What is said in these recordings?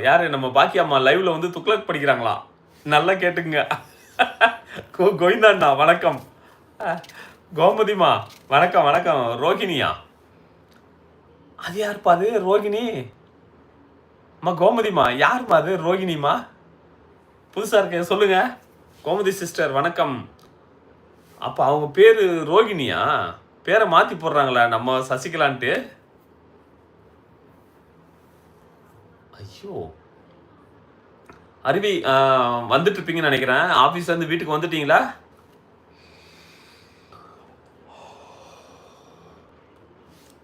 யாரு நம்ம பாக்கியம்மா லைவ்ல வந்து துக்ளக் படிக்கிறாங்களாம். நல்லா கேட்டுக்குங்க. கோவிந்தாண்ணா வணக்கம். கோமதிமா வணக்கம் வணக்கம். ரோகிணியா? அது யாருப்பா அது ரோகிணி? அம்மா கோமதிமா யாருமா அது ரோகிணிமா? புதுசா இருக்க சொல்லுங்க. கோமதி சிஸ்டர் வணக்கம். அப்ப அவங்க பேரு ரோகிணியா? பேரை மாத்தி போடுறாங்களா நம்ம சசிகலான்ட்டு? ஐயோ! அருவி வந்துட்டு இருப்பீங்கன்னு நினைக்கிறேன். ஆபீஸ்ல இருந்து வீட்டுக்கு வந்துட்டீங்களா?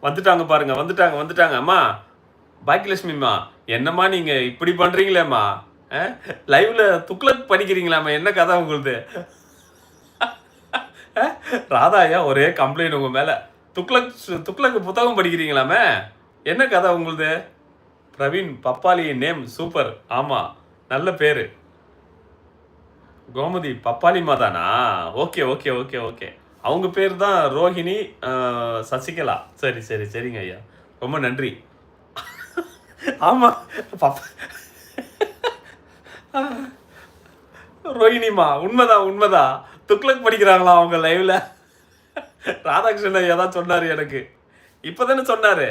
வந்துட்டாங்க பாருங்க. வந்துட்டாங்க. அம்மா பாக்கியலட்சுமிம்மா என்னம்மா நீங்க இப்படி பண்றீங்களேம்மா? லைவ்ல துக்ளக் படிக்கிறீங்களாம்மா? என்ன கதை உங்களுது? ராதாயா ஒரே கம்ப்ளைண்ட் உங்க மேல. துக்ளக் புத்தகம் படிக்கிறீங்களாமே? என்ன கதை உங்களுது? பிரவீன் பப்பாளி நேம் சூப்பர். ஆமா நல்ல பேரு. கோமதி பப்பாளிமா தானா? Okay okay okay okay. அவங்க பேர் தான் ரோஹிணி சசிகலா. சரிங்க ஐயா. ரொம்ப நன்றி. ஆமா ரோஹிணிமா உண்மைதான். துக்ளக் படிக்கிறாங்களா அவங்க லைவ்ல? ராதாகிருஷ்ணன் ஐயா தான் சொன்னாரு எனக்கு. இப்பதானே சொன்னாரு.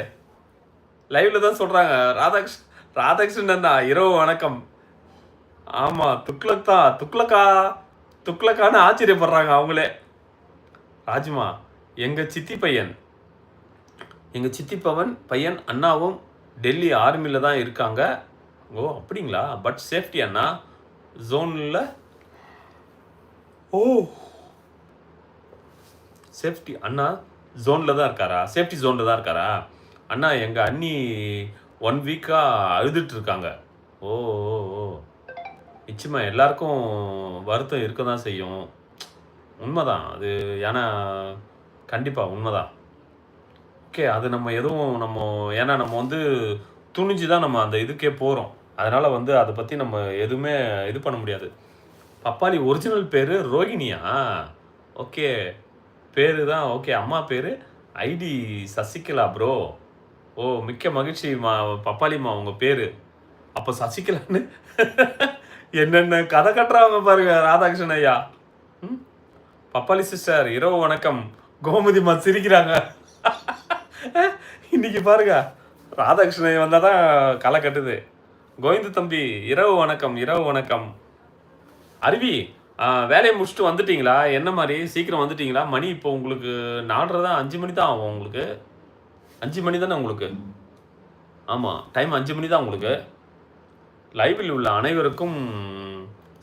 லைவ்ல தான் சொல்றாங்க. ராதாகிருஷ்ணன் இரவு வணக்கம். ஆமா துக்ளக் தான். துக்ளக்கான்னு ஆச்சரியப்படுறாங்க அவங்களே. ராஜ்மா எங்க சித்தி பையன் அண்ணாவும் டெல்லி ஆர்மியில் தான் இருக்காங்க. ஓ அப்படிங்களா? பட் சேஃப்டி அண்ணா ஜோன்ல. ஓ சேஃப்டி அண்ணா ஜோனில் தான் இருக்காரா? சேஃப்டி ஜோனில் தான் இருக்காரா? அண்ணா எங்கள் அண்ணி 1 வீக்காக அழுதுட்டு இருக்காங்க. ஓ ஓ ஓ நிச்சயமா எல்லாருக்கும் வருத்தம் இருக்க தான் செய்யும். உண்மைதான் அது. ஏன்னா கண்டிப்பாக உண்மைதான். ஓகே அது நம்ம எதுவும் ஏன்னா நம்ம வந்து துணிஞ்சு தான் நம்ம அந்த இதுக்கே போகிறோம். அதனால் வந்து அதை பற்றி நம்ம எதுவுமே இது பண்ண முடியாது. பப்பாளி ஒரிஜினல் பேர் ரோகிணியா? ஓகே பேர் தான். ஓகே அம்மா பேர் ஐடி சசிகலா ப்ரோ. ஓ மிக்க மகிழ்ச்சிமா பப்பாளிம்மா உங்கள் பேர். அப்போ சசிகலான்னு என்னென்ன கதை கட்டுறாங்க பாருங்க ராதாகிருஷ்ணன் ஐயா. பப்பாளி சிஸ்டர் இரவு வணக்கம். கோமதிமா சிரிக்கிறாங்க. இன்னைக்கு பாருங்க ராதாகிருஷ்ணன் வந்தால் தான் களை கட்டுது. கோவிந்த தம்பி இரவு வணக்கம். அருவி வேலையை முடிச்சுட்டு வந்துட்டீங்களா? என்ன மாதிரி சீக்கிரம் வந்துட்டீங்களா? மணி இப்போ உங்களுக்கு 4:30 தான். 5 மணி தான் ஆகும் உங்களுக்கு. 5 மணி தானே உங்களுக்கு? ஆமாம் டைம் 5 மணி தான் உங்களுக்கு. லைவில் உள்ள அனைவருக்கும்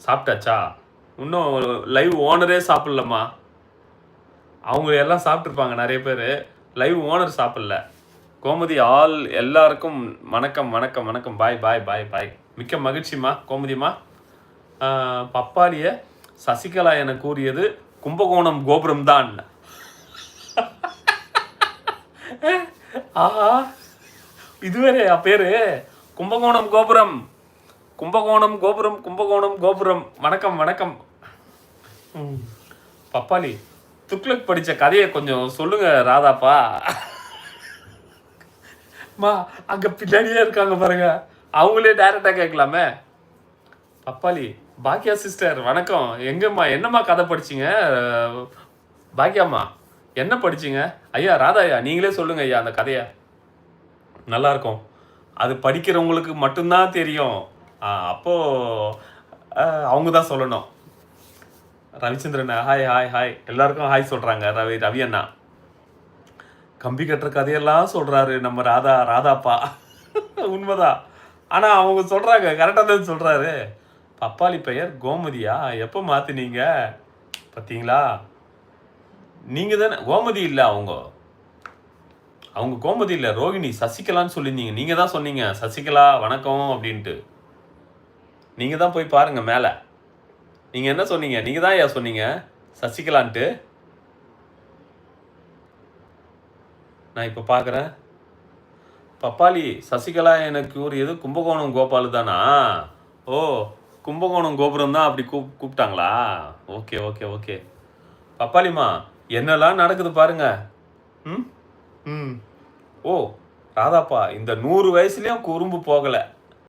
சாப்பிட்டாச்சா? இன்னும் லைவ் ஓனரே சாப்பிட்லம்மா. அவங்க எல்லாம் சாப்பிட்ருப்பாங்க நிறைய பேர். லைவ் ஓனர் சாப்பிடல. கோமதி எல்லாருக்கும் வணக்கம். பாய். மிக்க மகிழ்ச்சிம்மா கோமதிம்மா. பப்பாளிய சசிகலா என கூறியது கும்பகோணம் கோபுரம் தான். ஆஹா இதுவேறே பேரு கும்பகோணம் கோபுரம். வணக்கம். பப்பாளி துக்ளக் படிச்ச கதையை கொஞ்சம் சொல்லுங்க ராதாப்பா. மா அங்க பின்னாடியே இருக்காங்க பாருங்க. அவங்களே டைரக்டா கேட்கலாமே. பப்பாளி பாக்கியா சிஸ்டர் வணக்கம். எங்கம்மா என்னம்மா கதை படிச்சிங்க? பாக்கியாம்மா என்ன படிச்சிங்க? ஐயா ராதாயா நீங்களே சொல்லுங்க ஐயா அந்த கதையை. நல்லா இருக்கும். அது படிக்கிறவங்களுக்கு மட்டும்தான் தெரியும். அப்போது அவங்க தான் சொல்லணும். ரவிச்சந்திரன் ஹாய் எல்லாருக்கும் ஹாய் சொல்கிறாங்க. ரவி அண்ணா கம்பி கட்டுற கதையெல்லாம் சொல்கிறாரு நம்ம ராதாப்பா. உண்மைதான். ஆனால் அவங்க சொல்கிறாங்க கரெக்டாக தான் சொல்கிறாரு. பப்பாளி பெயர் கோமதியா? எப்போ மாற்றினீங்க? பார்த்தீங்களா? நீங்கள் தானே கோமதி இல்லை. அவங்க கோமதி இல்லை ரோகிணி சசிகலான்னு சொல்லியிருந்தீங்க. நீங்கள் தான் சொன்னீங்க சசிகலா வணக்கம் அப்படின்ட்டு. நீங்கள் தான் போய் பாருங்கள் மேலே. நீங்கள் என்ன சொன்னீங்க? நீங்கள் தான் ஐயா சொன்னீங்க சசிகலான்ட்டு. நான் இப்போ பார்க்குறேன். பப்பாளி சசிகலா எனக்கு கூறியது கும்பகோணம் கோபாலு தானா? ஓ கும்பகோணம் கோபுரம் தான் அப்படி கூப்பிட்டாங்களா? ஓகே பப்பாளிம்மா என்னெல்லாம் நடக்குது பாருங்க. ஓ ராதாப்பா இந்த 100 வயசுலேயும் குறும்பு போகலை.